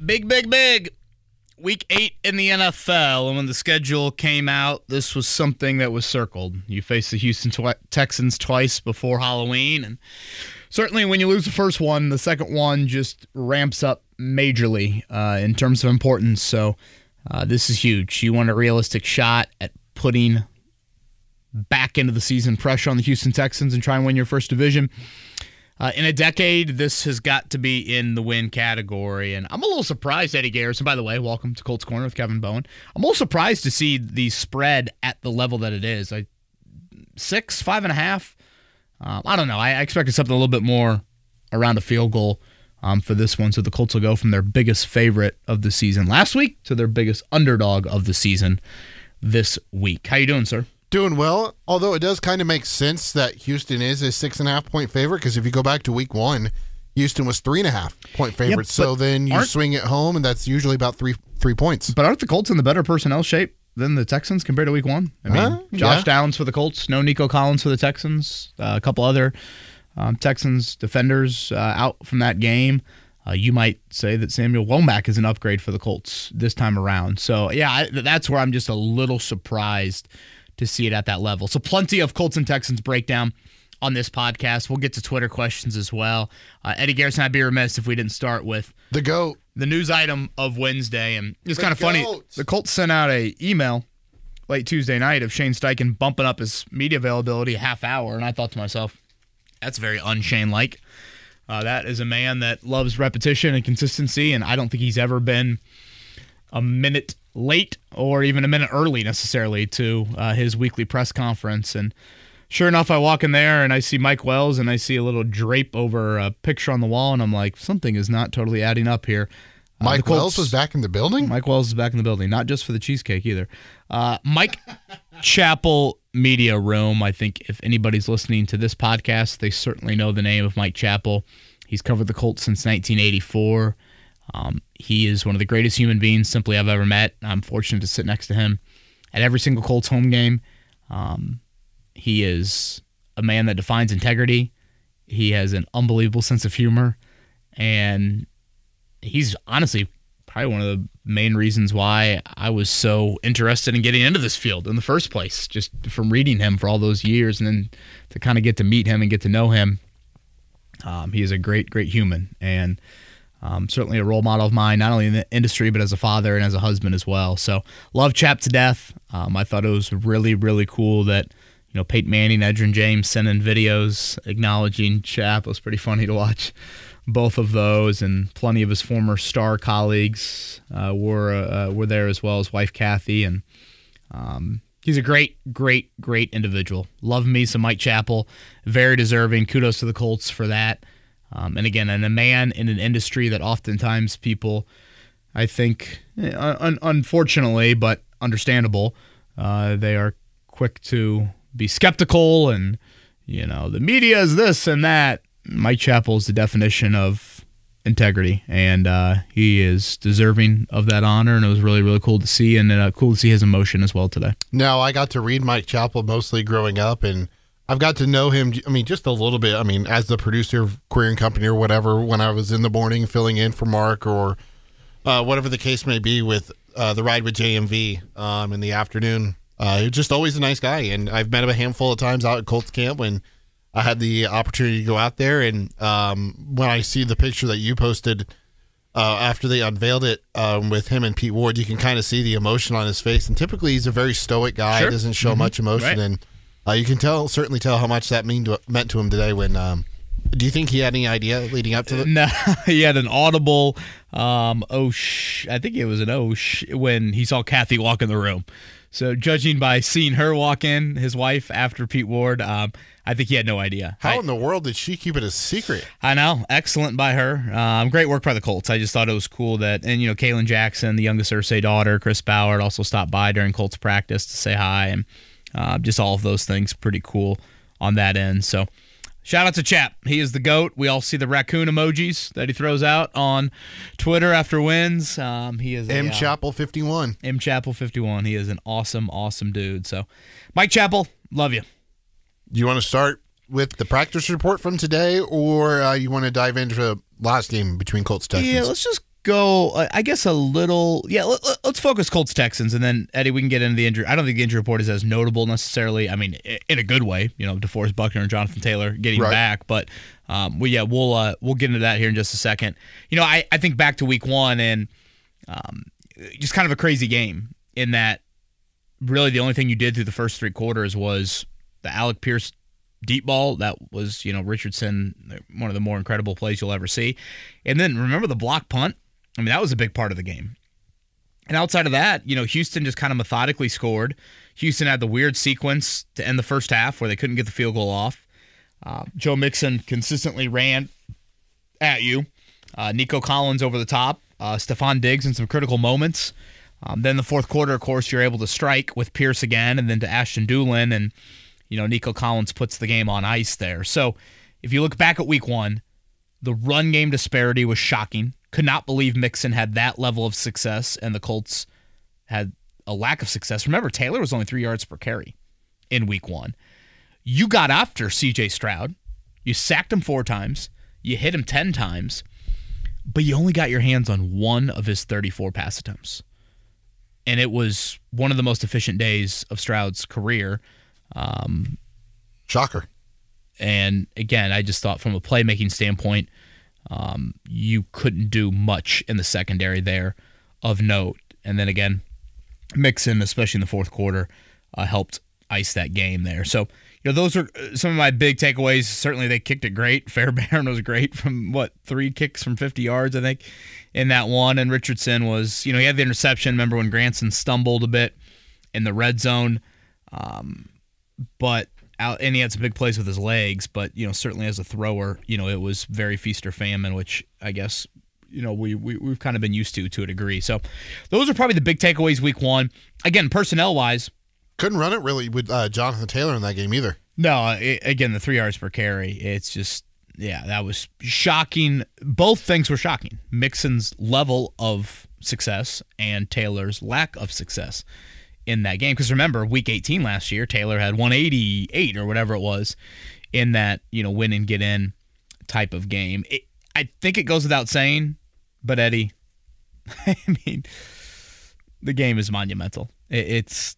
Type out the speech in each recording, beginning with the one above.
Big, big, big. Week 8 in the NFL, and when the schedule came out, this was something that was circled. You face the Houston Texans twice before Halloween, and certainly when you lose the first one, the second one just ramps up majorly in terms of importance. So this is huge. You want a realistic shot at putting back into the season pressure on the Houston Texans and try and win your first division. In a decade, this has got to be in the win category. And I'm a little surprised, Eddie Garrison, by the way, welcome to Colts Corner with Kevin Bowen. I'm a little surprised to see the spread at the level that it is. 6, 5.5. I don't know. I expected something a little bit more around a field goal for this one. So the Colts will go from their biggest favorite of the season last week to their biggest underdog of the season this week. How you doing, sir? Doing well, although it does kind of make sense that Houston is a 6.5-point favorite, because if you go back to week 1, Houston was 3.5-point favorite. Yep, so then you swing it home, and that's usually about three points. But aren't the Colts in the better personnel shape than the Texans compared to week 1? I mean, Josh Downs for the Colts, no Nico Collins for the Texans, a couple other Texans defenders out from that game. You might say that Samuel Womack is an upgrade for the Colts this time around. So, yeah, that's where I'm just a little surprised to see it at that level. So plenty of Colts and Texans breakdown on this podcast. We'll get to Twitter questions as well. Eddie Garrison, I'd be remiss if we didn't start with the GOAT, the news item of Wednesday. And it's kind of funny. The Colts sent out an email late Tuesday night of Shane Steichen bumping up his media availability a half hour. And I thought to myself, that's very un-Shane-like. That is a man that loves repetition and consistency, and I don't think he's ever been a minute late or even a minute early necessarily to his weekly press conference. And sure enough, I walk in there and I see Mike Wells and I see a little drape over a picture on the wall, and I'm like, something is not totally adding up here. Mike Wells was back in the building? Mike Wells is back in the building, not just for the cheesecake either. Mike Chappell Media Room. I think if anybody's listening to this podcast, they certainly know the name of Mike Chappell. He's covered the Colts since 1984. He is one of the greatest human beings simply I've ever met. I'm fortunate to sit next to him at every single Colts home game. He is a man that defines integrity. He has an unbelievable sense of humor, and he's honestly probably one of the main reasons why I was so interested in getting into this field in the first place, just from reading him for all those years and then to kind of get to meet him and get to know him. He is a great, great human, and certainly a role model of mine, not only in the industry, but as a father and as a husband as well. So love Chap to death. I thought it was really, really cool that, Peyton Manning, Edgerrin James sent in videos acknowledging Chap. It was pretty funny to watch both of those, and plenty of his former star colleagues were there as well, as wife Kathy, and he's a great, great, great individual. Love me some Mike Chappell. Very deserving. Kudos to the Colts for that. And again, a man in an industry that oftentimes people, I think, unfortunately, but understandable, they are quick to be skeptical and, the media is this and that. Mike Chappell is the definition of integrity, and he is deserving of that honor, and it was really, really cool to see, and cool to see his emotion as well today. Now, I got to read Mike Chappell mostly growing up, and I've got to know him, just a little bit, as the producer of Queer and Company or whatever, when I was in the morning filling in for Mark or whatever the case may be with the Ride with JMV in the afternoon. He's just always a nice guy, and I've met him a handful of times out at Colts camp when I had the opportunity to go out there, and when I see the picture that you posted after they unveiled it with him and Pete Ward, you can kind of see the emotion on his face, and typically he's a very stoic guy. Sure. Doesn't show much emotion, right. And you can certainly tell how much that meant to him today. When do you think he had any idea leading up to it? No, he had an audible I think it was an when he saw Kathy walk in the room. So judging by seeing her walk in, his wife, after Pete Ward, I think he had no idea. How in the world did she keep it a secret? I know. Excellent by her. Great work by the Colts. I just thought it was cool that, and Kaylin Jackson, the youngest Irsay daughter, Chris Ballard, also stopped by during Colts practice to say hi, and just all of those things pretty cool on that end. So shout out to Chap. He is the GOAT. We all see the raccoon emojis that he throws out on Twitter after wins. He is M Chappell 51. M Chappell 51. He is an awesome, awesome dude. So, Mike Chappell, love you. Do you want to start with the practice report from today, or you want to dive into the last game between Colts and Texans? Yeah, let's just go, I guess, a little. Yeah, let's focus Colts Texans, and then Eddie, we can get into the injury. I don't think the injury report is as notable necessarily. I mean, in a good way, DeForest Buckner and Jonathan Taylor getting back, but we'll get into that here in just a second. I think back to Week 1 and just kind of a crazy game in that really the only thing you did through the first three quarters was the Alec Pierce deep ball. That was, Richardson, one of the more incredible plays you'll ever see. And then remember the block punt? I mean, that was a big part of the game. And outside of that, Houston just kind of methodically scored. Houston had the weird sequence to end the first half where they couldn't get the field goal off. Joe Mixon consistently ran at you. Nico Collins over the top. Stephon Diggs in some critical moments. Then the fourth quarter, of course, you're able to strike with Pierce again and then to Ashton Doolin, and Nico Collins puts the game on ice there. So if you look back at Week 1, the run game disparity was shocking. Could not believe Mixon had that level of success and the Colts had a lack of success. Remember, Taylor was only 3 yards per carry in Week 1. You got after C.J. Stroud. You sacked him 4 times. You hit him 10 times. But you only got your hands on one of his 34 pass attempts. And it was one of the most efficient days of Stroud's career. Shocker. And again, I just thought from a playmaking standpoint, you couldn't do much in the secondary there of note. And then again, Mixon, especially in the fourth quarter, helped ice that game there. So, those are some of my big takeaways. Certainly they kicked it great. Fairbairn was great from, 3 kicks from 50 yards, I think, in that one. And Richardson was, he had the interception. Remember when Granson stumbled a bit in the red zone? But and he had some big plays with his legs, but certainly as a thrower, it was very feast or famine, which I guess we've kind of been used to a degree. So those are probably the big takeaways Week 1. Again, personnel wise, couldn't run it really with Jonathan Taylor in that game either. No, again, the 3 yards per carry, it's just that was shocking. Both things were shocking. Mixon's level of success and Taylor's lack of success in that game. Because remember, Week 18 last year, Taylor had 188 or whatever it was in that, win and get in type of game. I think it goes without saying, but Eddie, I mean, the game is monumental. It's,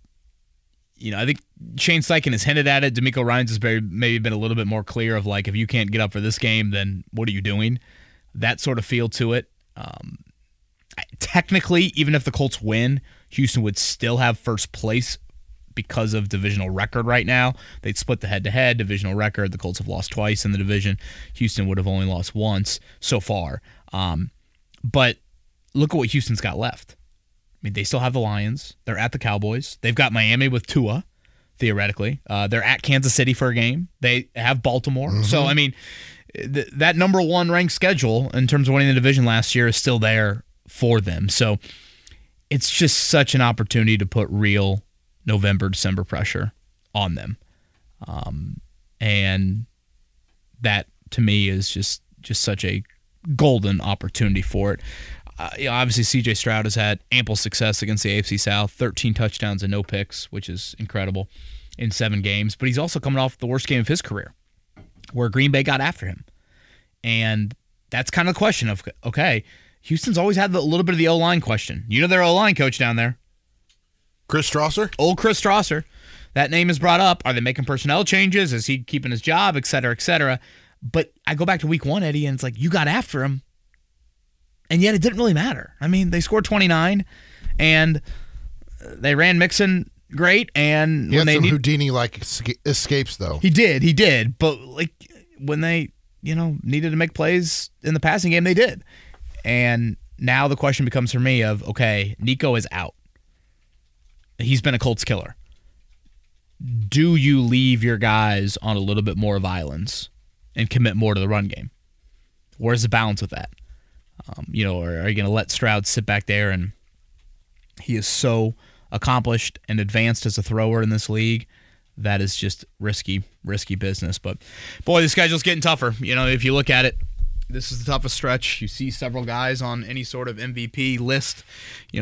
I think Shane Steichen has hinted at it. D'Amico Ryans has maybe been a little bit more clear of if you can't get up for this game, then what are you doing? That sort of feel to it. Technically, even if the Colts win, Houston would still have first place because of divisional record right now. They'd split the head-to-head divisional record. The Colts have lost twice in the division. Houston would have only lost once so far. But look at what Houston's got left. I mean, they still have the Lions. They're at the Cowboys. They've got Miami with Tua, theoretically. They're at Kansas City for a game. They have Baltimore. Mm-hmm. So, I mean, that number 1 ranked schedule in terms of winning the division last year is still there for them. So it's just such an opportunity to put real November, December pressure on them. And that, to me, is just such a golden opportunity for it. Obviously, C.J. Stroud has had ample success against the AFC South, 13 touchdowns and no picks, which is incredible, in 7 games. But he's also coming off the worst game of his career, where Green Bay got after him. And that's kind of the question of, okay, Houston's always had a little bit of the O-line question. Their O-line coach down there. Chris Strasser? Old Chris Strasser. That name is brought up. Are they making personnel changes? Is he keeping his job, et cetera, et cetera? But I go back to Week 1, Eddie, and it's you got after him. And yet it didn't really matter. I mean, they scored 29, and they ran Mixon great. And he had some Houdini-like escapes, though. He did. But when they, needed to make plays in the passing game, they did. And now the question becomes for me of, okay, Nico is out. He's been a Colts killer. Do you leave your guys on a little bit more of islands and commit more to the run game? Where's the balance with that? Or are you going to let Stroud sit back there, and he is so accomplished and advanced as a thrower in this league that is just risky business. But boy, the schedule's getting tougher. If you look at it, this is the toughest stretch. You see several guys on any sort of MVP list,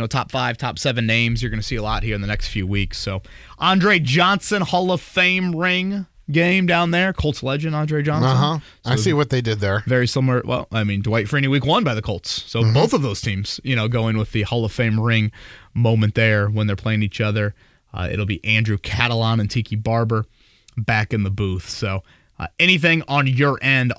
top 5, top 7 names. You're going to see a lot here in the next few weeks. So Andre Johnson, Hall of Fame ring game down there. Colts legend Andre Johnson. So I see what they did there. Very similar. Well, I mean, Dwight Freeney week 1 by the Colts. So both of those teams, going with the Hall of Fame ring moment there when they're playing each other. It'll be Andrew Catalan and Tiki Barber back in the booth. So anything on your end,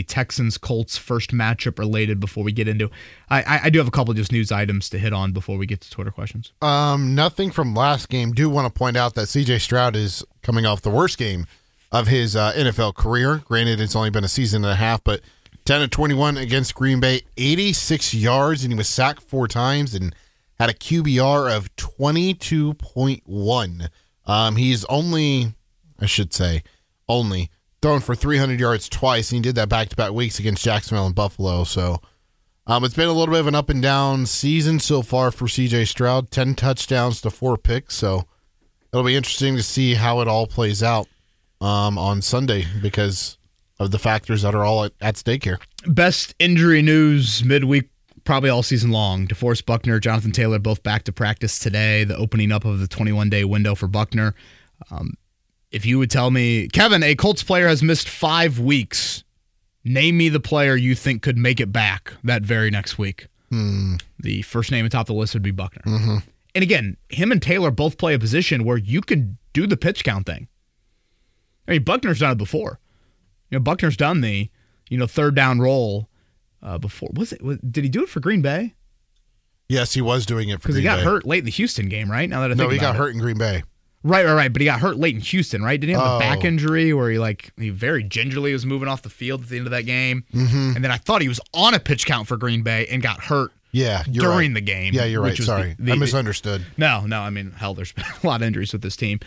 Texans Colts first matchup related before we get into? I do have a couple just news items to hit on before we get to Twitter questions. Nothing from last game. Do want to point out that C.J. Stroud is coming off the worst game of his NFL career. Granted, it's only been a season and a half, but 10-21 against Green Bay, 86 yards, and he was sacked 4 times and had a QBR of 22.1. He's only thrown for 300 yards twice, and he did that back-to-back weeks against Jacksonville and Buffalo. So it's been a little bit of an up-and-down season so far for C.J. Stroud, 10 touchdowns to 4 picks. So it'll be interesting to see how it all plays out on Sunday because of the factors that are all at stake here. Best injury news midweek, probably all season long. DeForest Buckner, Jonathan Taylor, both back to practice today, the opening up of the 21-day window for Buckner. If you would tell me, Kevin, a Colts player has missed 5 weeks, name me the player you think could make it back that very next week. The first name atop the list would be Buckner. And again, him and Taylor both play a position where you can do the pitch count thing. I mean, Buckner's done it before. Buckner's done the, third down roll before. Did he do it for Green Bay? Yes, he was doing it for Green Bay. Because he got hurt late in the Houston game, right? Now that I think he got hurt in Green Bay. Right. But he got hurt late in Houston, right? Didn't he have the back injury where he very gingerly was moving off the field at the end of that game? And then I thought he was on a pitch count for Green Bay and got hurt during the game. Yeah, you're right. Sorry. I misunderstood. No. I mean, hell, there's been a lot of injuries with this team.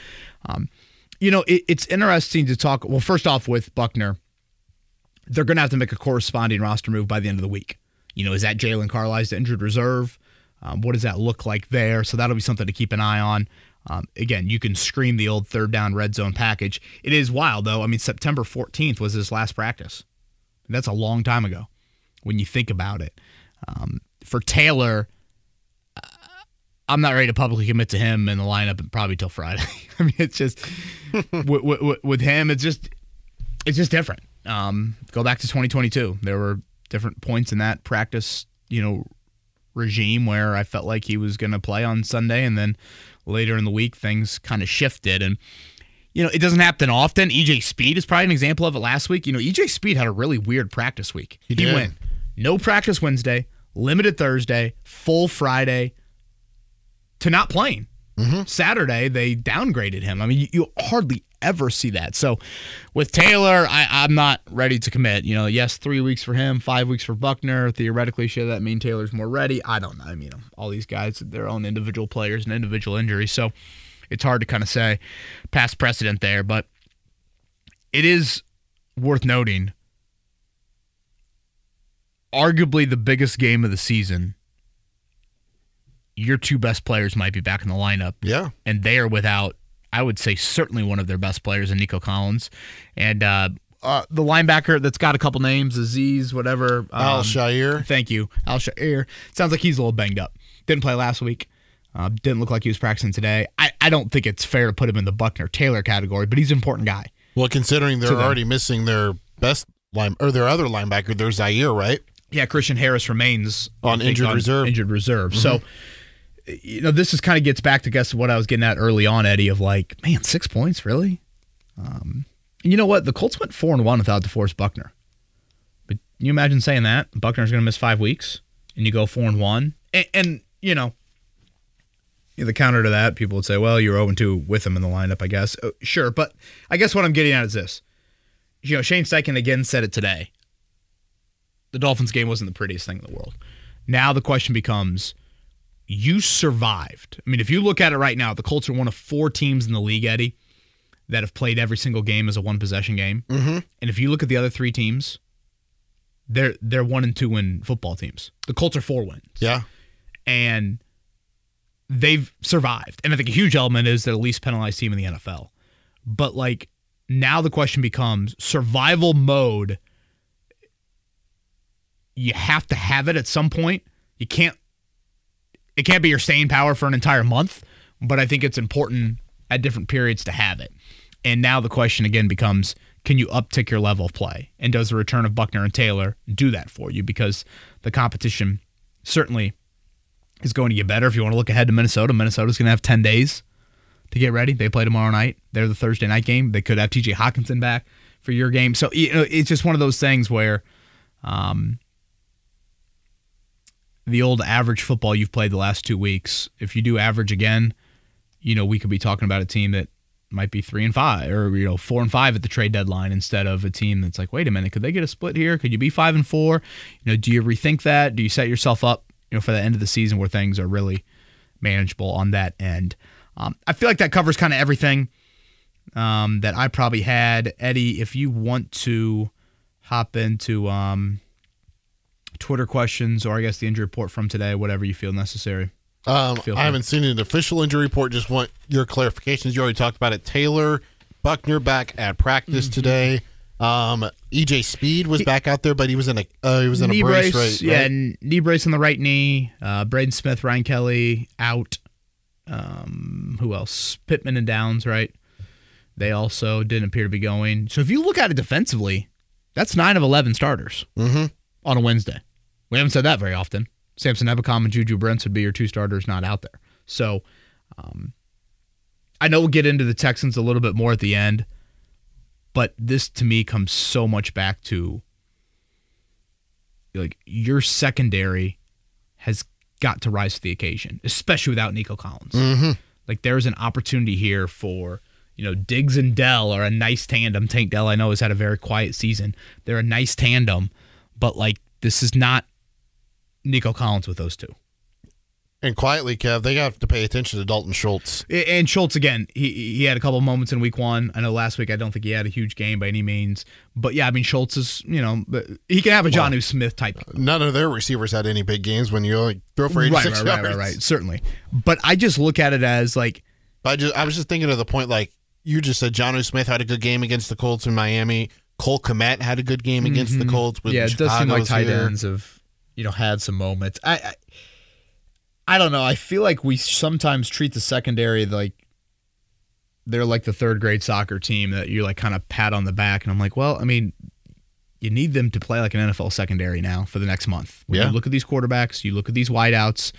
It's interesting to talk. Well, first off, with Buckner, they're going to have to make a corresponding roster move by the end of the week. Is that Jalen Carlisle's injured reserve? What does that look like there? So that'll be something to keep an eye on. Again, you can scream the old third down red zone package. It is wild, though. I mean, September 14th was his last practice. That's a long time ago when you think about it. For Taylor, I'm not ready to publicly commit to him in the lineup probably till Friday. I mean, it's just with him, it's just different. Go back to 2022. There were different points in that practice, regime where I felt like he was going to play on Sunday, and then later in the week things kind of shifted. And it doesn't happen often. EJ Speed is probably an example of it last week. EJ Speed had a really weird practice week. He went no practice Wednesday, limited Thursday, full Friday, to not playing. Saturday, they downgraded him. I mean, you hardly ever see that. So with Taylor, I'm not ready to commit. Yes, 3 weeks for him, 5 weeks for Buckner. Theoretically, should that mean Taylor's more ready? I don't know. I mean, all these guys, their own individual players and individual injuries. So it's hard to kind of say past precedent there. But it is worth noting, arguably the biggest game of the season, your 2 best players might be back in the lineup. Yeah. And they are without, I would say, certainly one of their best players in Nico Collins. And the linebacker that's got a couple names, Aziz, whatever. Al-Shaair. Thank you. Al-Shaair. Sounds like he's a little banged up. Didn't play last week. Didn't look like he was practicing today. I don't think it's fair to put him in the Buckner-Taylor category, but he's an important guy. Well, considering they're already missing their best their other linebacker, their Zaire, right? Yeah, Christian Harris remains on injured reserve. So, this is kind of gets back to guess what I was getting at early on, Eddie, of like, man, 6 points, really? And you know what? The Colts went 4-1 without DeForest Buckner. But you imagine saying that? Buckner's going to miss 5 weeks, and you go 4-1. And the counter to that, people would say, well, you're 0-2 with him in the lineup, I guess. Sure, but I guess what I'm getting at is this. Shane Steichen again said it today. The Dolphins game wasn't the prettiest thing in the world. Now the question becomes, you survived. I mean, if you look at it right now, the Colts are one of 4 teams in the league, Eddie, that have played every single game as a one-possession game. And if you look at the other 3 teams, they're 1-2 win football teams. The Colts are 4 wins. Yeah. And they've survived. And I think a huge element is they're the least penalized team in the NFL. But, now the question becomes, survival mode, you have to have it at some point. It can't be your staying power for an entire month, but I think it's important at different periods to have it. And now the question again becomes, can you uptick your level of play? And does the return of Buckner and Taylor do that for you? Because the competition certainly is going to get better. If you want to look ahead to Minnesota, Minnesota's going to have 10 days to get ready. They play tomorrow night. They're the Thursday night game. They could have TJ Hawkinson back for your game. So it's just one of those things where the old average football you've played the last 2 weeks, if you do average again, we could be talking about a team that might be 3-5 or 4-5 at the trade deadline instead of a team that's like, wait a minute, could they get a split here? Could you be 5-4? Do you rethink that? Do you set yourself up for the end of the season where things are really manageable on that end? I feel like that covers kind of everything that I probably had. Eddie, if you want to hop into Twitter questions or I guess the injury report from today, whatever you feel necessary. I haven't seen an official injury report. Just want your clarifications. You already talked about it. Taylor, Buckner back at practice today. EJ Speed was back out there, but he was in a knee brace, right? Yeah, knee brace on the right knee. Braden Smith, Ryan Kelly out. Who else? Pittman and Downs, right? They also didn't appear to be going. So if you look at it defensively, that's 9 of 11 starters on a Wednesday. We haven't said that very often. Samson Ebicom and Juju Brents would be your 2 starters not out there. So I know we'll get into the Texans a little bit more at the end, but this to me comes so much back to like your secondary has got to rise to the occasion, especially without Nico Collins. Like there's an opportunity here for Diggs and Dell are a nice tandem. Tank Dell I know has had a very quiet season. They're a nice tandem, but like this is not Nico Collins with those two. And quietly, Kev, they have to pay attention to Dalton Schultz. And Schultz, again, he had a couple moments in week 1. I know last week I don't think he had a huge game by any means. But, yeah, I mean, Schultz is, he can have a Jonnu Smith type. None of their receivers had any big games when you only throw for 86 yards. Right, certainly. But I just look at it as, like... I was just thinking of the point, like, you just said Jonnu Smith had a good game against the Colts in Miami. Cole Kmet had a good game against the Colts. Yeah, it does seem like tight ends have... had some moments. I don't know. I feel like we sometimes treat the secondary like they're like the third grade soccer team that you like kind of pat on the back. And I'm like, well, I mean, you need them to play like an NFL secondary now for the next month. When you look at these quarterbacks, you look at these wideouts,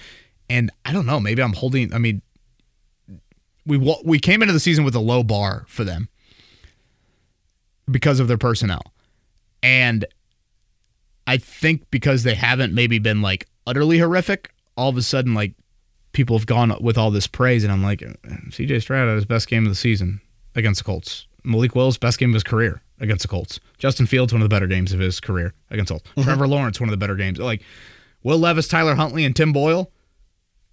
and I don't know. Maybe I'm holding. I mean, we came into the season with a low bar for them because of their personnel, and I think because they haven't maybe been like utterly horrific, all of a sudden like people have gone with all this praise, and I'm like, CJ Stroud had his best game of the season against the Colts. Malik Willis, best game of his career against the Colts. Justin Fields, one of the better games of his career against the Colts. Trevor Lawrence, one of the better games. Like Will Levis, Tyler Huntley, and Tim Boyle,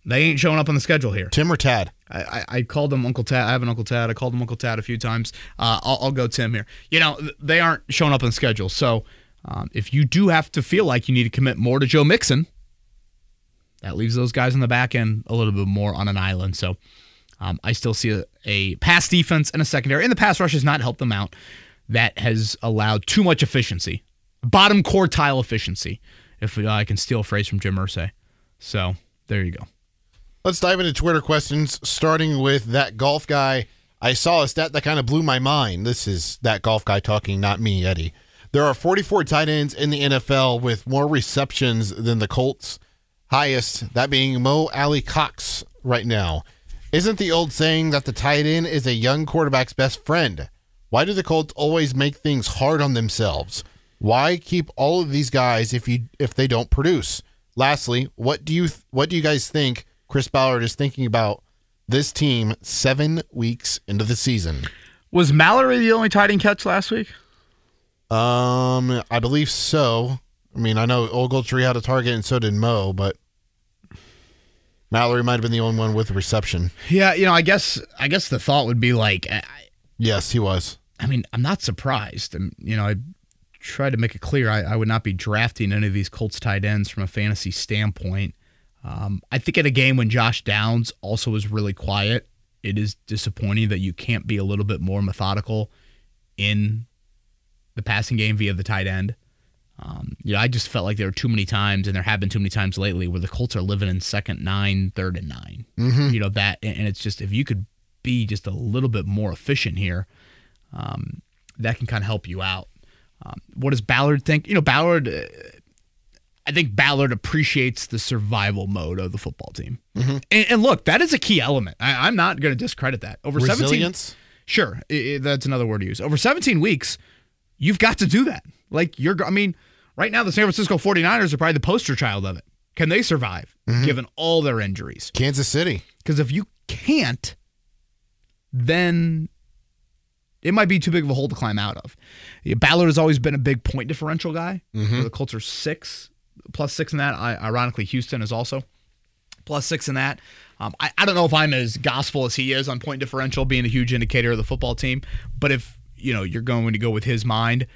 they ain't showing up on the schedule here. Tim or Tad? I called him Uncle Tad. I have an Uncle Tad. I called him Uncle Tad a few times. I'll go Tim here. They aren't showing up on the schedule. So if you do have to feel like you need to commit more to Joe Mixon, that leaves those guys on the back end a little bit more on an island. So I still see a pass defense and a secondary, and the pass rush has not helped them out. That has allowed too much efficiency, bottom quartile efficiency, if I can steal a phrase from Jim Irsay. So there you go. Let's dive into Twitter questions, starting with that golf guy. I saw a stat that kind of blew my mind. This is that golf guy talking, not me, Eddie. There are 44 tight ends in the NFL with more receptions than the Colts. Highest, that being Mo Alley Cox right now. Isn't the old saying that the tight end is a young quarterback's best friend? Why do the Colts always make things hard on themselves? Why keep all of these guys if they don't produce? Lastly, what do you guys think Chris Ballard is thinking about this team 7 weeks into the season? Was Mallory the only tight end catch last week? I believe so. I mean, I know Ogletree had a target and so did Mo, but Mallory might have been the only one with reception. Yeah, I guess the thought would be like, yes, he was. I mean, I'm not surprised. I tried to make it clear I would not be drafting any of these Colts tight ends from a fantasy standpoint. I think at a game when Josh Downs also was really quiet, it is disappointing that you can't be a little bit more methodical in the passing game via the tight end. I just felt like there were too many times, and there have been too many times lately, where the Colts are living in 2nd 9, 3rd and 9. That, and it's just, if you could be just a little bit more efficient here, that can kind of help you out. What does Ballard think? Ballard, I think Ballard appreciates the survival mode of the football team. Mm-hmm. And look, that is a key element. I'm not going to discredit that. Over Resilience? 17, sure, that's another word to use. Over 17 weeks, you've got to do that. Like right now the San Francisco 49ers are probably the poster child of it. Can they survive given all their injuries? Kansas City. Because if you can't, then it might be too big of a hole to climb out of. Ballard has always been a big point differential guy. The Colts are +6 in that. Ironically, Houston is also +6 in that. I don't know if I'm as gospel as he is on point differential being a huge indicator of the football team, but if you're going to go with his mind,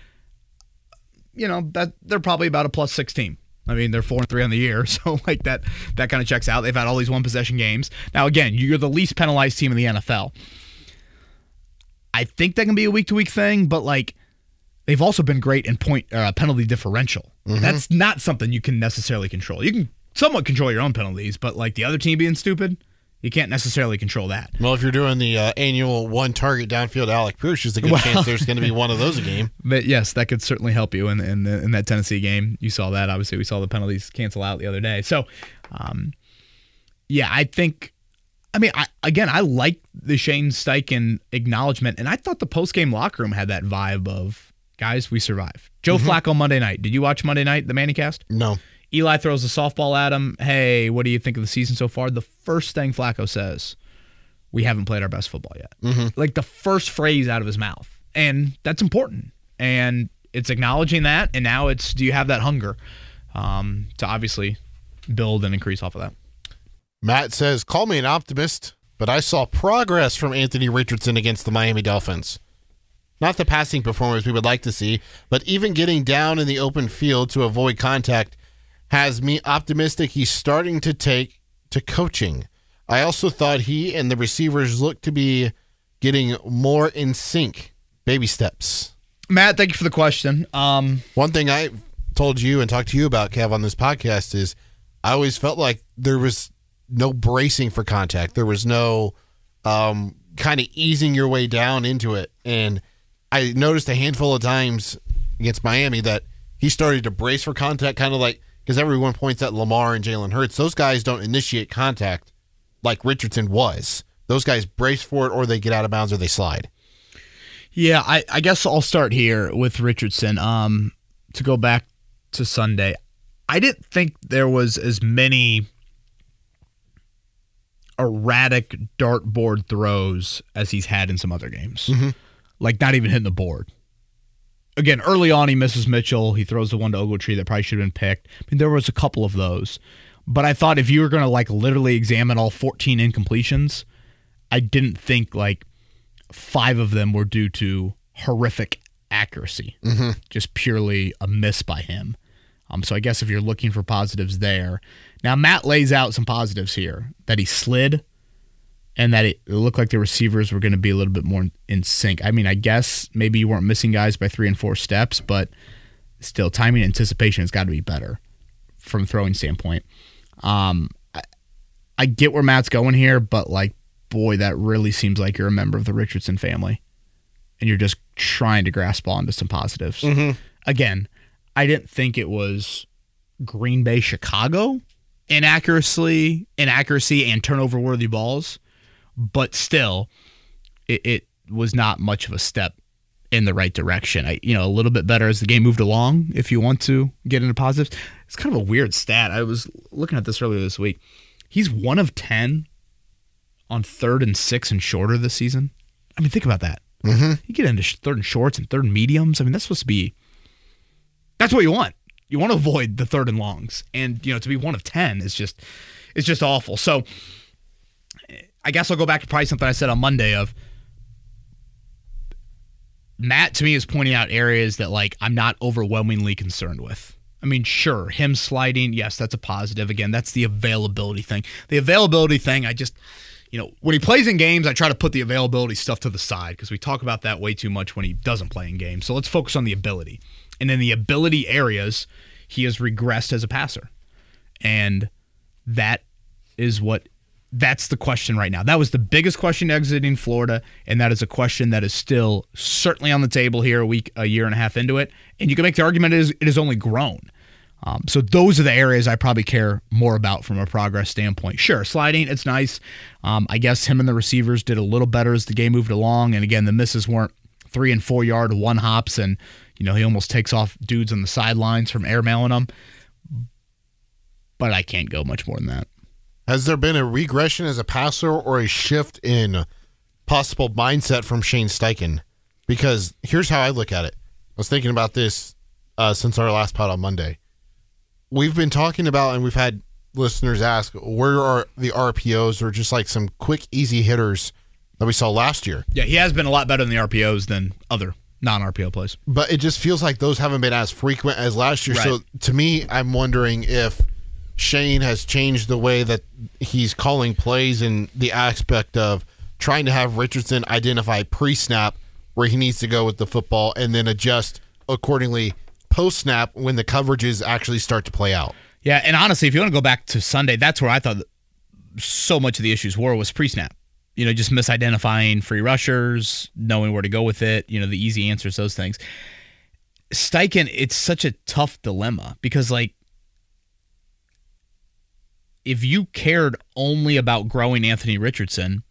that they're probably about a +6 team. I mean, they're 4-3 on the year, so like that kind of checks out. They've had all these one possession games. Now, again, you're the least penalized team in the NFL. I think that can be a week-to-week thing, but like they've also been great in penalty differential. That's not something you can necessarily control. You can somewhat control your own penalties, but like the other team being stupid, you can't necessarily control that. Well, if you're doing the annual one target downfield Alec Pierce, there's a good chance there's going to be one of those a game. But yes, that could certainly help you in that Tennessee game. You saw that. Obviously, we saw the penalties cancel out the other day. So, I think. I like the Shane Steichen acknowledgement, and I thought the post-game locker room had that vibe of, guys, we survived. Joe Flacco Monday night. Did you watch Monday night, the Mannycast? No. Eli throws a softball at him. Hey, what do you think of the season so far? The first thing Flacco says, we haven't played our best football yet. Like the first phrase out of his mouth. And that's important. And it's acknowledging that, and now it's, do you have that hunger to obviously build and increase off of that? Matt says, call me an optimist, but I saw progress from Anthony Richardson against the Miami Dolphins. Not the passing performance we would like to see, but even getting down in the open field to avoid contact has me optimistic he's starting to take to coaching. I also thought he and the receivers looked to be getting more in sync. Baby steps. Matt, thank you for the question. One thing I told you and talked to you about, Kev, on this podcast is I always felt like there was no bracing for contact. There was no kind of easing your way down into it. And I noticed a handful of times against Miami that he started to brace for contact, kind of like, because everyone points at Lamar and Jalen Hurts. Those guys don't initiate contact like Richardson was. Those guys brace for it, or they get out of bounds, or they slide. Yeah, I guess I'll start here with Richardson. To go back to Sunday, I didn't think there was as many erratic dartboard throws as he's had in some other games. Like not even hitting the board. Again, early on he misses Mitchell. He throws the one to Ogletree that probably should have been picked. I mean, there was a couple of those. But I thought if you were going to like literally examine all 14 incompletions, I didn't think like 5 of them were due to horrific accuracy. Just purely a miss by him. So I guess if you're looking for positives there. Now, Matt lays out some positives here. That he slid and that it looked like the receivers were going to be a little bit more in sync. I mean, I guess maybe you weren't missing guys by 3 and 4 steps, but still, timing and anticipation has got to be better from a throwing standpoint. I get where Matt's going here, but like, boy, that really seems like you're a member of the Richardson family and you're just trying to grasp onto some positives. Again, I didn't think it was Green Bay, Chicago inaccuracy and turnover-worthy balls, but still, it was not much of a step in the right direction. A little bit better as the game moved along, if you want to get into positives. It's kind of a weird stat. I was looking at this earlier this week. He's 1 of 10 on 3rd and 6 and shorter this season. I mean, think about that. You get into 3rd and shorts and 3rd and mediums. I mean, that's supposed to be... That's what you want. You want to avoid the 3rd and longs. And, to be 1 of 10 is just awful. So I guess I'll go back to probably something I said on Monday of Matt, to me, is pointing out areas that, like, I'm not overwhelmingly concerned with. I mean, sure, him sliding, yes, that's a positive. Again, that's the availability thing. The availability thing, I just, when he plays in games, I try to put the availability stuff to the side because we talk about that way too much when he doesn't play in games. So let's focus on the ability. And in the ability areas, he has regressed as a passer. And that is what That's the question right now. That was the biggest question exiting Florida, and that is a question that is still certainly on the table here a year and a half into it. And you can make the argument it has only grown. So those are the areas I probably care more about from a progress standpoint. Sure, sliding, it's nice. I guess him and the receivers did a little better as the game moved along. And again, the misses weren't 3 and 4 yard one hops, and he almost takes off dudes on the sidelines from airmailing them. But I can't go much more than that. Has there been a regression as a passer or a shift in possible mindset from Shane Steichen? Because here's how I look at it. I was thinking about this since our last pod on Monday. We've been talking about, and we've had listeners ask, where are the RPOs or just like some quick, easy hitters that we saw last year? Yeah, he has been a lot better in the RPOs than other non-RPO plays. But it just feels like those haven't been as frequent as last year. Right. So to me, I'm wondering if Shane has changed the way that he's calling plays in the aspect of trying to have Richardson identify pre-snap where he needs to go with the football and then adjust accordingly post-snap when the coverages actually start to play out. Yeah, and honestly, if you want to go back to Sunday, that's where I thought so much of the issues was pre-snap. Just misidentifying free rushers, knowing where to go with it, the easy answers, those things. Steichen, it's such a tough dilemma because, if you cared only about growing Anthony Richardson,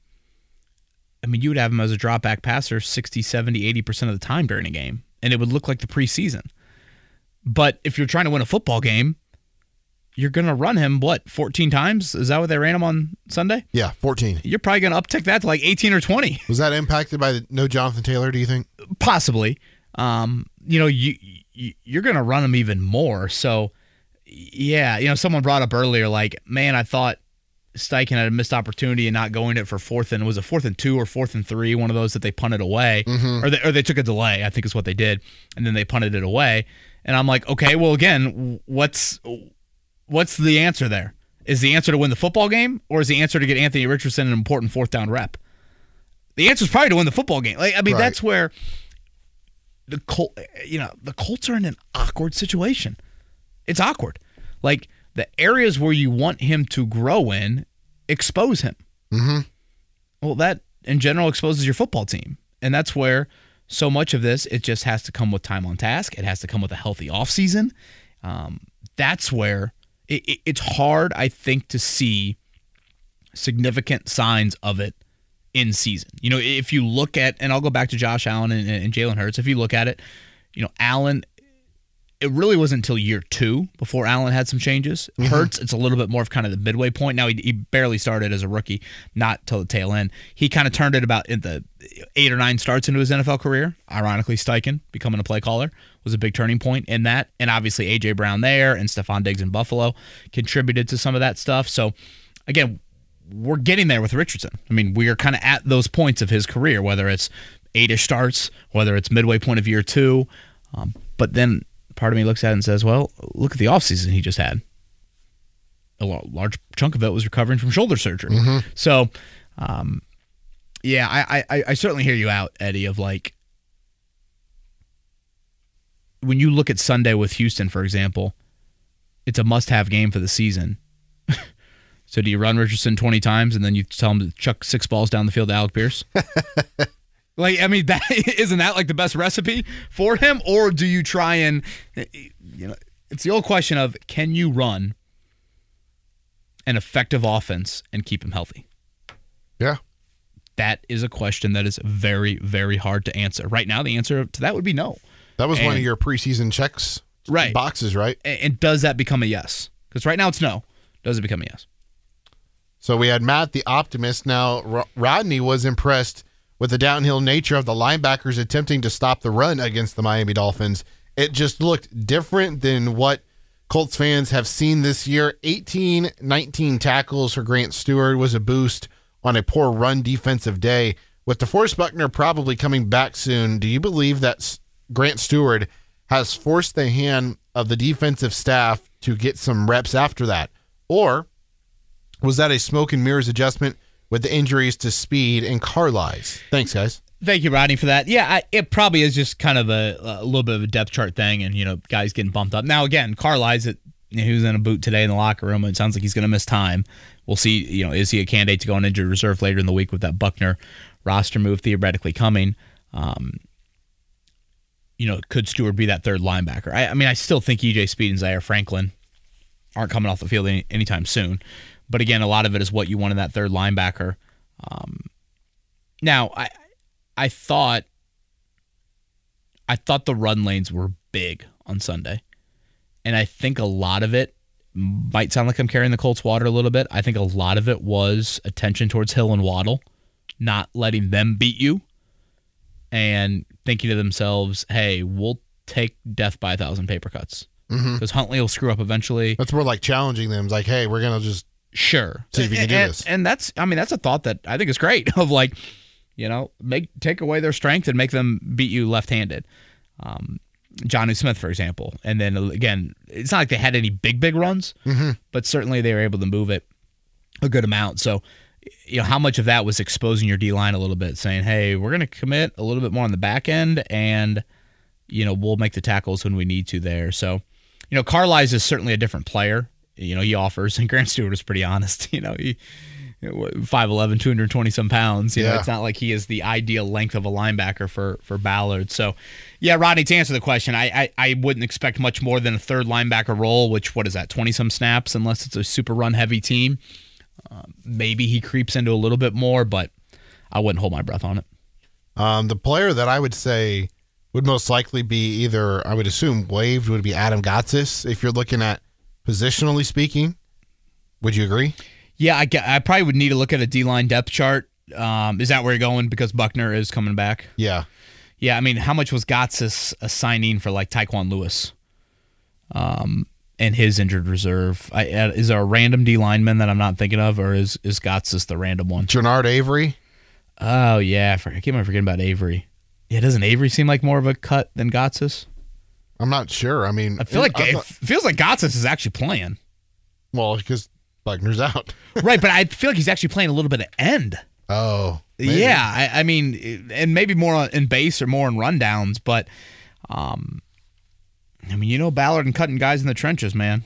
you would have him as a drop back passer 60, 70, 80% of the time during a game, and it would look like the preseason. But if you're trying to win a football game, you're going to run him, 14 times? Is that what they ran him on Sunday? Yeah, 14. You're probably going to uptick that to 18 or 20. Was that impacted by no Jonathan Taylor, do you think? Possibly. You're going to run him even more, so... Yeah, someone brought up earlier, man, I thought Steichen had a missed opportunity and not going it for 4th and was it 4th and 2 or 4th and 3, one of those that they punted away, or they took a delay, I think is what they did, and then they punted it away. And I'm like, okay, well, again, what's the answer there? Is the answer to win the football game, or is the answer to get Anthony Richardson an important 4th down rep? The answer is probably to win the football game. Right. That's where the Colts are in an awkward situation. It's awkward. The areas where you want him to grow in, expose him. Mm-hmm. Well, that in general exposes your football team. And that's where so much of this, it just has to come with time on task. It has to come with a healthy offseason. That's where it's hard, I think, to see significant signs of it in season. If you look at, and I'll go back to Josh Allen and Jalen Hurts, if you look at it, Allen, it really wasn't until year 2 before Allen had some changes. Mm-hmm. Hurts, it's a little bit more of kind of the midway point. Now, he barely started as a rookie, not till the tail end. He kind of turned it about in the 8 or 9 starts into his NFL career. Ironically, Steichen becoming a play caller was a big turning point in that. And obviously, A.J. Brown there and Stephon Diggs in Buffalo contributed to some of that stuff. So, again, we're getting there with Richardson. We are kind of at those points of his career, whether it's 8-ish starts, whether it's midway point of year 2. But then part of me looks at it and says, well, look at the offseason he just had. A large chunk of it was recovering from shoulder surgery. Mm-hmm. So, I certainly hear you out, Eddie, of when you look at Sunday with Houston, for example, it's a must-have game for the season. So do you run Richardson 20 times and then you tell him to chuck 6 balls down the field to Alec Pierce? Isn't that the best recipe for him? Or do you try and, it's the old question of, can you run an effective offense and keep him healthy? Yeah. That is a question that is very, very hard to answer. Right now, the answer to that would be no. That was one of your preseason checks boxes, right? And does that become a yes? Because right now it's no. Does it become a yes? So we had Matt the optimist. Now, Rodney was impressed with the downhill nature of the linebackers attempting to stop the run against the Miami Dolphins. It just looked different than what Colts fans have seen this year. 19 tackles for Grant Stewart was a boost on a poor run defensive day. With DeForest Buckner probably coming back soon, do you believe that Grant Stewart has forced the hand of the defensive staff to get some reps after that? Or was that a smoke and mirrors adjustment with the injuries to Speed and Carlisle? Thanks, guys. Thank you, Rodney, for that. Yeah, it probably is just kind of a little bit of a depth chart thing and, guys getting bumped up. Now, again, Carlisle, he was in a boot today in the locker room, and it sounds like he's going to miss time, We'll see, is he a candidate to go on injured reserve later in the week with that Buckner roster move theoretically coming? Could Stewart be that third linebacker? I still think EJ Speed and Zaire Franklin aren't coming off the field anytime soon. But again, a lot of it is what you want in that third linebacker. Now, I thought the run lanes were big on Sunday. And I think a lot of it might sound like I'm carrying the Colts water a little bit. I think a lot of it was attention towards Hill and Waddle, not letting them beat you, and thinking to themselves, hey, we'll take death by 1,000 paper cuts. Because Huntley will screw up eventually. That's more like challenging them. It's like, hey, we're going to just see if you can do this. And that's a thought that I think is great of like, take away their strength and make them beat you left-handed. Jonnu Smith, for example. And then, again, it's not like they had any big runs, but certainly they were able to move it a good amount. So, how much of that was exposing your D-line a little bit, saying, hey, we're going to commit a little bit more on the back end, and, we'll make the tackles when we need to there. So, Carlisle is certainly a different player. He offers, and Grant Stewart is pretty honest. He 5'11", 220-some pounds. It's not like he is the ideal length of a linebacker for Ballard. So, yeah, Rodney, to answer the question, I wouldn't expect much more than a third linebacker role, which, what is that, 20-some snaps, unless it's a super run-heavy team. Maybe he creeps into a little bit more, but I wouldn't hold my breath on it. The player that I would say would most likely be either, I would assume, waived would be Adam Gotsis, if you're looking at positionally speaking. Would you agree? Yeah, I probably would need to look at a D-line depth chart. Is that where you're going because Buckner is coming back? Yeah. Yeah, how much was Gotsis assigning for like Tyquan Lewis and his injured reserve? Is there a random D lineman that I'm not thinking of, or is Gotsis the random one? Jernard Avery? Oh, yeah. I keep on forgetting about Avery. Yeah, doesn't Avery seem like more of a cut than Gotsis? I'm not sure. I feel like it feels like Gotsis is actually playing. Well, because Buckner's out. Right, but I feel like he's actually playing a little bit of end. Oh, maybe. Yeah. And maybe more in base or more in rundowns, but Ballard and cutting guys in the trenches, man.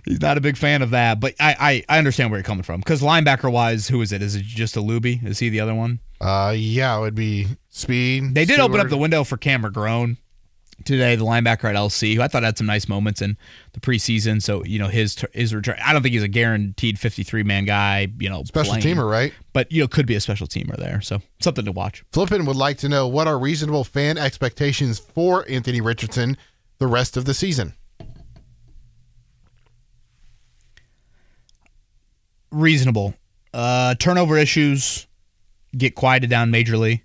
He's not a big fan of that, but I understand where you're coming from. Because linebacker-wise, who is it? Is it just Alubi? Is he the other one? Yeah, it would be Speed. They did Stewart. open up the window for Cam McGrone today, the linebacker at LC, who I thought had some nice moments in the preseason. So, his return, I don't think he's a guaranteed 53-man guy, special teamer, right? But, could be a special teamer there. So, something to watch. Flippin would like to know, what are reasonable fan expectations for Anthony Richardson the rest of the season? Reasonable. Turnover issues get quieted down majorly.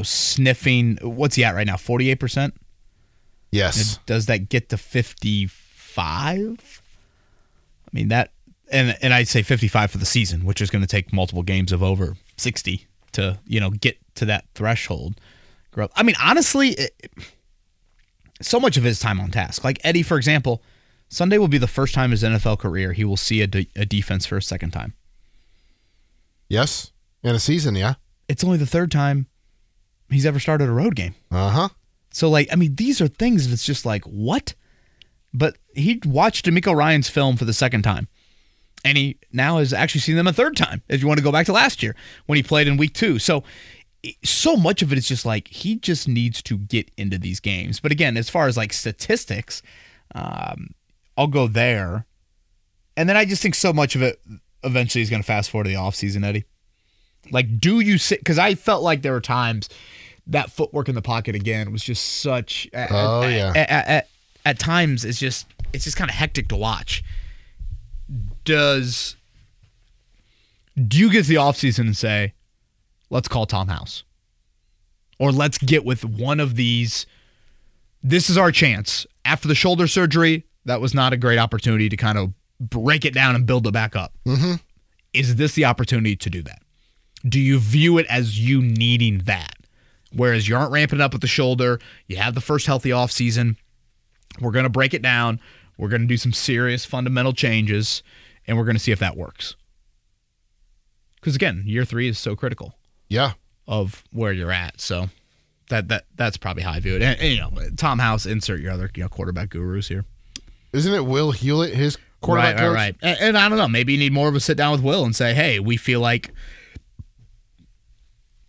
Sniffing. What's he at right now? 48%? Yes. Does that get to 55? That, and I'd say 55 for the season, which is going to take multiple games of over 60 to, get to that threshold. Honestly, so much of his time on task. Like Eddie, for example, Sunday will be the first time in his NFL career he will see a defense for a second time. Yes. In a season, yeah. It's only the third time he's ever started a road game. Uh-huh. So, these are things that it's just like, what? But he watched D'Amico Ryan's film for the second time. And he now has actually seen them a third time, if you want to go back to last year, when he played in week 2. So much of it is just like, he just needs to get into these games. But again, as far as statistics, I'll go there. And then I just think so much of it eventually is going to fast forward to the offseason, Eddie. Do you sit? Because I felt like there were times that footwork in the pocket again was just such. At times, it's just kind of hectic to watch. Do you get to the offseason and say, let's call Tom House, or let's get with one of these? This is our chance. After the shoulder surgery, that was not a great opportunity to kind of break it down and build it back up. Mm-hmm. Is this the opportunity to do that? Do you view it as you needing that? Whereas you aren't ramping up with the shoulder, you have the first healthy offseason, we're going to break it down, we're going to do some serious fundamental changes, and we're going to see if that works. Because again, year 3 is so critical. Yeah. Of where you're at. So that's probably how I view it. And Tom House, insert your other quarterback gurus here. Isn't it Will Hewlett, his quarterback coach? Right. And I don't know. Maybe you need more of a sit down with Will and say, hey, we feel like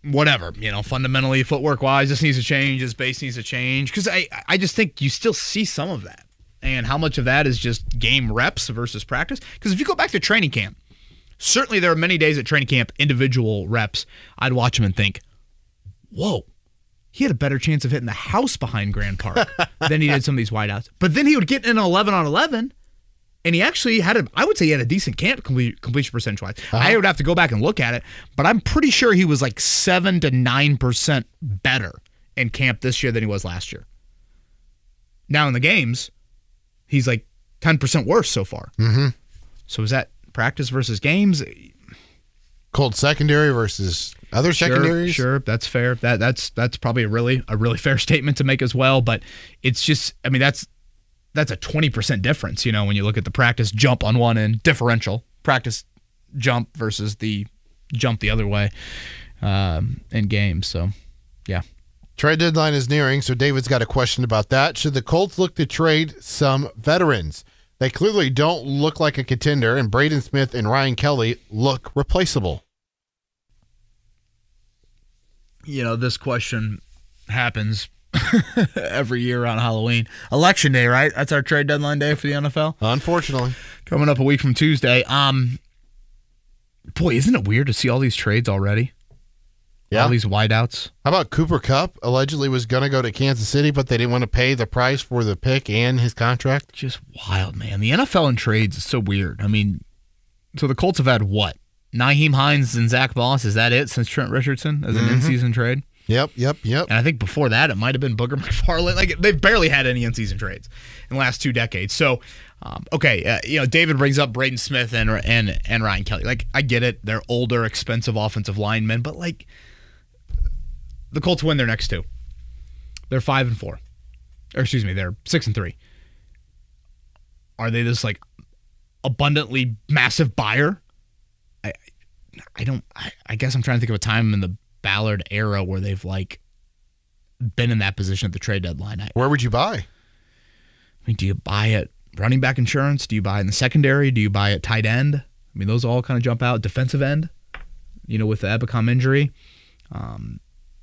whatever, fundamentally footwork-wise, this needs to change, this base needs to change. Because I just think you still see some of that. And how much of that is just game reps versus practice? Because if you go back to training camp, certainly there are many days at training camp, individual reps, I'd watch them and think, whoa, he had a better chance of hitting the house behind Grand Park than he did some of these wideouts. But then he would get in an 11 on 11, and he actually I would say he had a decent camp completion percentage-wise. I would have to go back and look at it, but I'm pretty sure he was like 7 to 9% better in camp this year than he was last year. Now in the games, he's like 10% worse so far. Mm-hmm. So is that practice versus games? Cold secondary versus other secondaries? Sure, that's fair. That's probably a really fair statement to make as well. But it's just, that's a 20% difference, when you look at the practice jump on one end, differential practice jump versus the jump the other way in games. So, yeah. Trade deadline is nearing, so David's got a question about that. Should the Colts look to trade some veterans? They clearly don't look like a contender, and Braden Smith and Ryan Kelly look replaceable. This question happens every year around Halloween. Election day, right? That's our trade deadline day for the NFL. Unfortunately. Coming up a week from Tuesday. Boy, isn't it weird to see all these trades already? Yeah. All these wideouts. How about Cooper Kupp? Allegedly was going to go to Kansas City, but they didn't want to pay the price for the pick and his contract. Just wild, man. The NFL in trades is so weird. So the Colts have had what? Nyheim Hines and Zach Moss. Is that it since Trent Richardson as an in-season trade? Yep. And I think before that, it might have been Booger McFarland. Like, they've barely had any in-season trades in the last 2 decades. So, David brings up Braden Smith and Ryan Kelly. Like, I get it. They're older, expensive offensive linemen, but like, the Colts win their next 2. They're 5-4. Or excuse me, they're 6-3. Are they this like abundantly massive buyer? I guess I'm trying to think of a time in the Ballard era where they've like been in that position at the trade deadline. Where would you buy? Do you buy at running back insurance? Do you buy in the secondary? Do you buy at tight end? Those all kind of jump out. Defensive end, with the Ebicom injury.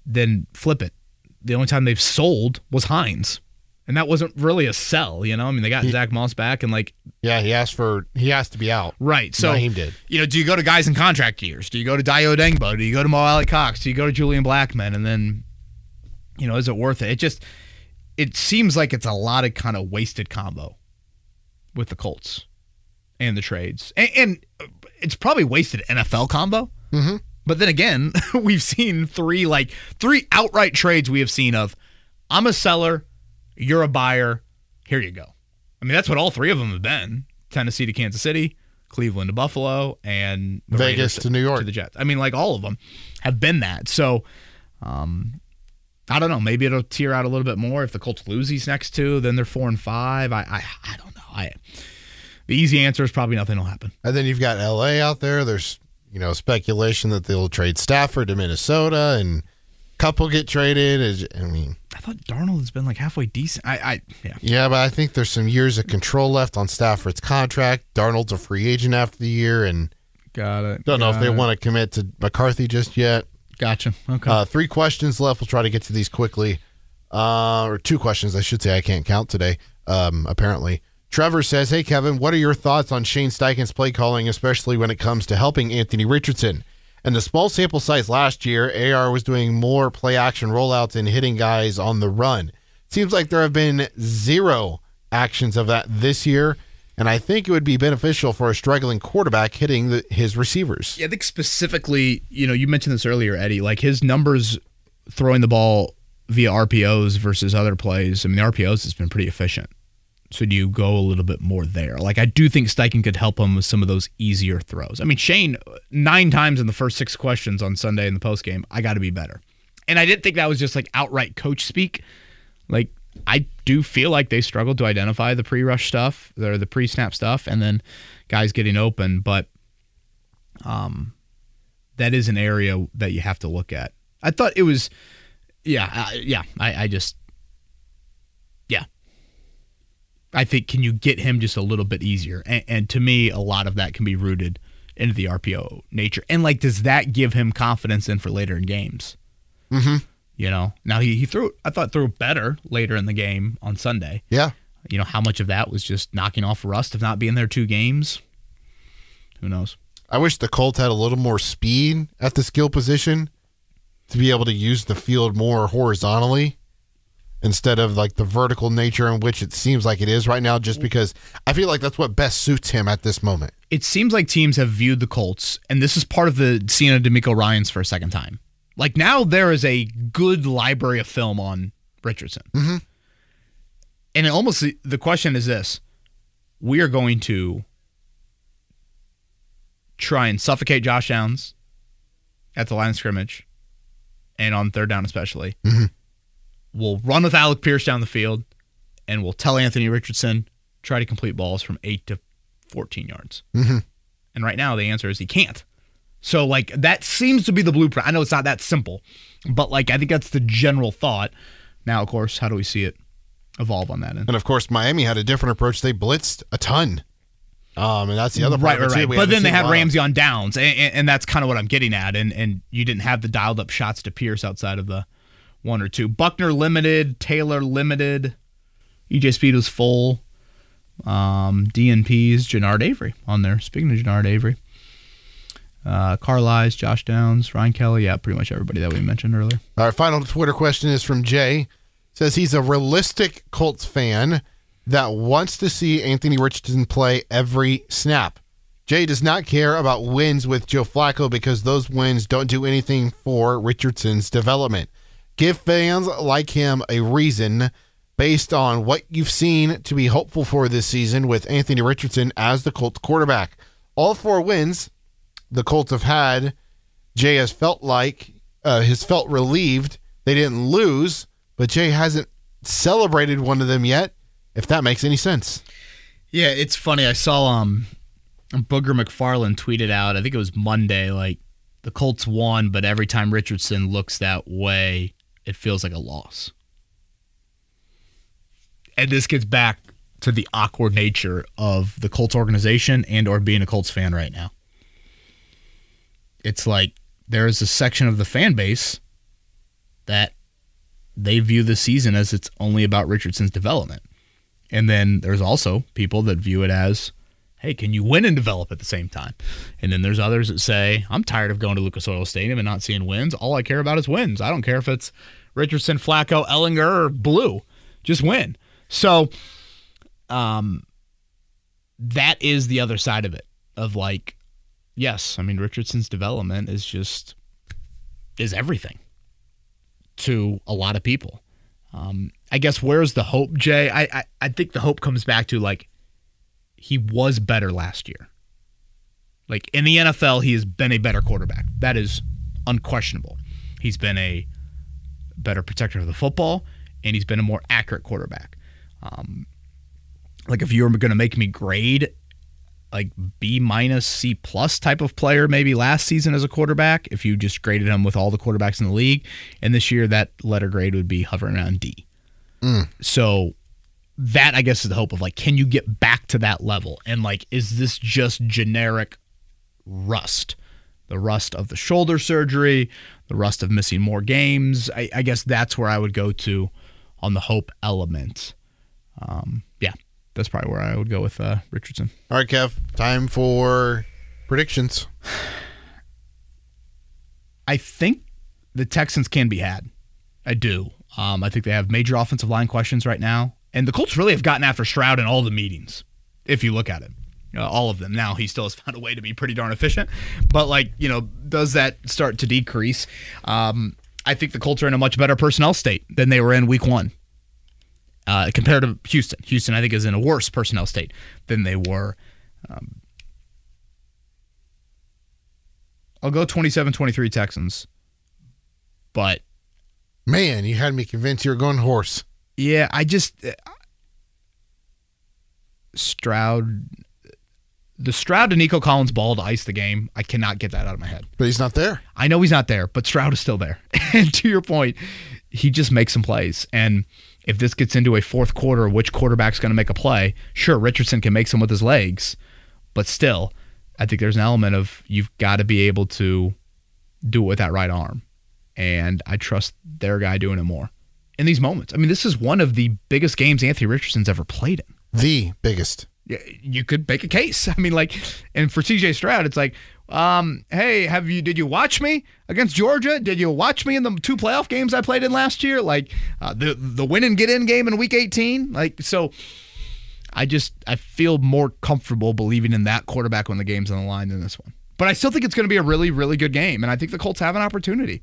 Then flip it. The only time they've sold was Hines. And that wasn't really a sell, They got Zach Moss back and like... Yeah, he asked to be out. Right. So, Naheem did. Do you go to guys in contract years? Do you go to Dio Dengbo? Do you go to Mo Alley Cox? Do you go to Julian Blackmon? And then, is it worth it? It seems like it's a lot of kind of wasted combo with the Colts and the trades. And it's probably wasted NFL combo. Mm-hmm. But then again, we've seen three outright trades we have seen of, I'm a seller, you're a buyer, here you go. That's what all 3 of them have been. Tennessee to Kansas City, Cleveland to Buffalo, and Vegas to New York. To the Jets. All of them have been that. So, I don't know. Maybe it'll tear out a little bit more if the Colts lose these next 2. Then they're 4-5. I don't know. The easy answer is probably nothing will happen. And then you've got L.A. out there. There's speculation that they'll trade Stafford to Minnesota and Kupp will get traded. I thought Darnold has been like halfway decent. Yeah, but I think there's some years of control left on Stafford's contract. Darnold's a free agent after the year, and got it. Don't know if they want to commit to McCarthy just yet. Gotcha. Okay. 3 questions left. We'll try to get to these quickly. Or 2 questions, I should say. I can't count today, apparently. Trevor says, hey, Kevin, what are your thoughts on Shane Steichen's play calling, especially when it comes to helping Anthony Richardson? In the small sample size last year, AR was doing more play-action rollouts and hitting guys on the run. Seems like there have been 0 actions of that this year, and I think it would be beneficial for a struggling quarterback hitting his receivers. Yeah, I think specifically, you mentioned this earlier, Eddie, like his numbers throwing the ball via RPOs versus other plays. The RPOs has been pretty efficient. So do you go a little bit more there? Like, I do think Steichen could help him with some of those easier throws. Shane, 9 times in the first 6 questions on Sunday in the postgame, I got to be better. And I didn't think that was just like outright coach speak. Like, I do feel like they struggled to identify the pre-rush stuff, or the pre-snap stuff, and then guys getting open. But that is an area that you have to look at. I thought it was, I think, can you get him just a little bit easier? And to me, a lot of that can be rooted into the RPO nature. And, like, does that give him confidence in for later in games? Mm-hmm. You know? Now, he threw better later in the game on Sunday. Yeah. You know, how much of that was just knocking off rust of not being there 2 games? Who knows? I wish the Colts had a little more speed at the skill position to be able to use the field more horizontally instead of like the vertical nature in which it seems like it is right now, just because I feel like that's what best suits him at this moment. It seems like teams have viewed the Colts, and this is part of the seeing of DeMeco Ryans for a second time. Like, now there is a good library of film on Richardson. Mm-hmm. And it almost, the question is this: we are going to try and suffocate Josh Downs at the line of scrimmage and on third down especially. Mm-hmm. We'll run with Alec Pierce down the field, and we'll tell Anthony Richardson, try to complete balls from 8 to 14 yards. Mm-hmm. And right now the answer is he can't. So, like, that seems to be the blueprint. I know it's not that simple, but, like, I think that's the general thought. Now, of course, how do we see it evolve on that end? And, of course, Miami had a different approach. They blitzed a ton. And that's the other part of it, too. Right. But then they had Ramsey on downs, and that's kind of what I'm getting at. And you didn't have the dialed-up shots to Pierce outside of the 1 or 2. Buckner limited, Taylor limited, EJ Speed was full. DNP's Jannard Avery on there. Speaking of Jannard Avery. Carlisle, Josh Downs, Ryan Kelly, yeah, pretty much everybody that we mentioned earlier. All right, final Twitter question is from Jay. Says he's a realistic Colts fan that wants to see Anthony Richardson play every snap. Jay does not care about wins with Joe Flacco because those wins don't do anything for Richardson's development. Give fans like him a reason based on what you've seen to be hopeful for this season with Anthony Richardson as the Colts quarterback. All 4 wins the Colts have had, Jay has felt relieved they didn't lose, but Jay hasn't celebrated one of them yet, if that makes any sense. Yeah, it's funny. I saw Booger McFarland tweeted out, I think it was Monday, like, the Colts won, but every time Richardson looks that way, it feels like a loss. And this gets back to the awkward nature of the Colts organization and or being a Colts fan right now. It's like there is a section of the fan base that they view the season as it's only about Richardson's development. And then there's also people that view it as, hey, can you win and develop at the same time? And then there's others that say, I'm tired of going to Lucas Oil Stadium and not seeing wins. All I care about is wins. I don't care if it's Richardson, Flacco, Ellinger, or Blue. Just win. So that is the other side of it, of like, yes, I mean, Richardson's development is everything to a lot of people. I guess where's the hope, Jay? I think the hope comes back to, like, he was better last year. Like, in the NFL, he has been a better quarterback. That is unquestionable. He's been a better protector of the football, and he's been a more accurate quarterback. Like, if you were going to make me grade, like, B-, C+ type of player maybe last season as a quarterback, if you just graded him with all the quarterbacks in the league, and this year that letter grade would be hovering around D. So that, I guess, is the hope of, like, can you get back to that level? And, like, is this just generic rust? The rust of the shoulder surgery, the rust of missing more games. I guess that's where I would go to on the hope element. Yeah, that's probably where I would go with Richardson. All right, Kev, time for predictions. I think the Texans can be had. I do. I think they have major offensive line questions right now. And the Colts really have gotten after Stroud in all the meetings, if you look at it. All of them. Now, he still has found a way to be pretty darn efficient. But, like, does that start to decrease? I think the Colts are in a much better personnel state than they were in week 1 compared to Houston. Houston, I think, is in a worse personnel state than they were. I'll go 27-23 Texans. But man, you had me convinced you were going horse. Yeah, Stroud, the Stroud to Nico Collins ball to ice the game, I cannot get that out of my head. But he's not there. I know he's not there, but Stroud is still there. And to your point, he just makes some plays. And if this gets into a fourth quarter, which quarterback's going to make a play? Sure, Richardson can make some with his legs, but still, I think there's an element of you've got to be able to do it with that right arm. And I trust their guy doing it more in these moments. I mean, this is one of the biggest games Anthony Richardson's ever played in. The biggest. Yeah, you could make a case. I mean, like, and for CJ Stroud, it's like, hey, did you watch me against Georgia? Did you watch me in the 2 playoff games I played in last year? Like the win and get in game in week 18. Like, so I feel more comfortable believing in that quarterback when the game's on the line than this one. But I still think it's going to be a really, really good game. And I think the Colts have an opportunity.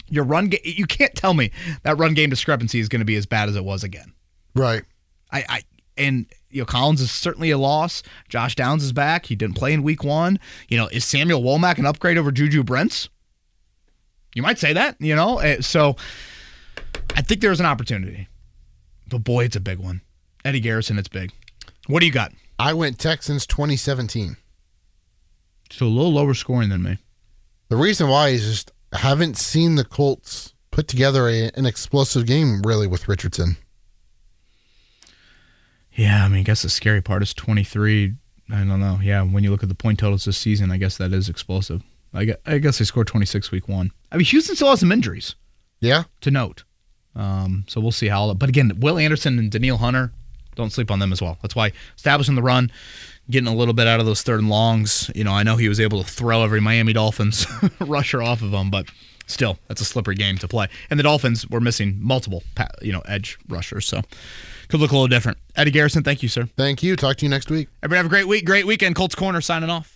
Your run game, you can't tell me that run game discrepancy is going to be as bad as it was again. Right. And Collins is certainly a loss. Josh Downs is back. He didn't play in week 1. Is Samuel Womack an upgrade over Juju Brents? You might say that, So I think there's an opportunity. But boy, it's a big one. Eddie Garrison, it's big. What do you got? I went Texans 2017. So a little lower scoring than me. The reason why is just I haven't seen the Colts put together an explosive game really with Richardson. Yeah, I mean, I guess the scary part is 23. I don't know. Yeah, when you look at the point totals this season, I guess that is explosive. I guess they scored 26 week 1. I mean, Houston still has some injuries. Yeah. To note. So we'll see how. But again, Will Anderson and Daniil Hunter, don't sleep on them as well. That's why establishing the run, getting a little bit out of those 3rd and longs. I know he was able to throw every Miami Dolphins rusher off of him, but still, that's a slippery game to play. And the Dolphins were missing multiple, edge rushers, so could look a little different. Eddie Garrison, thank you, sir. Thank you. Talk to you next week. Everybody have a great week, great weekend. Colts Corner signing off.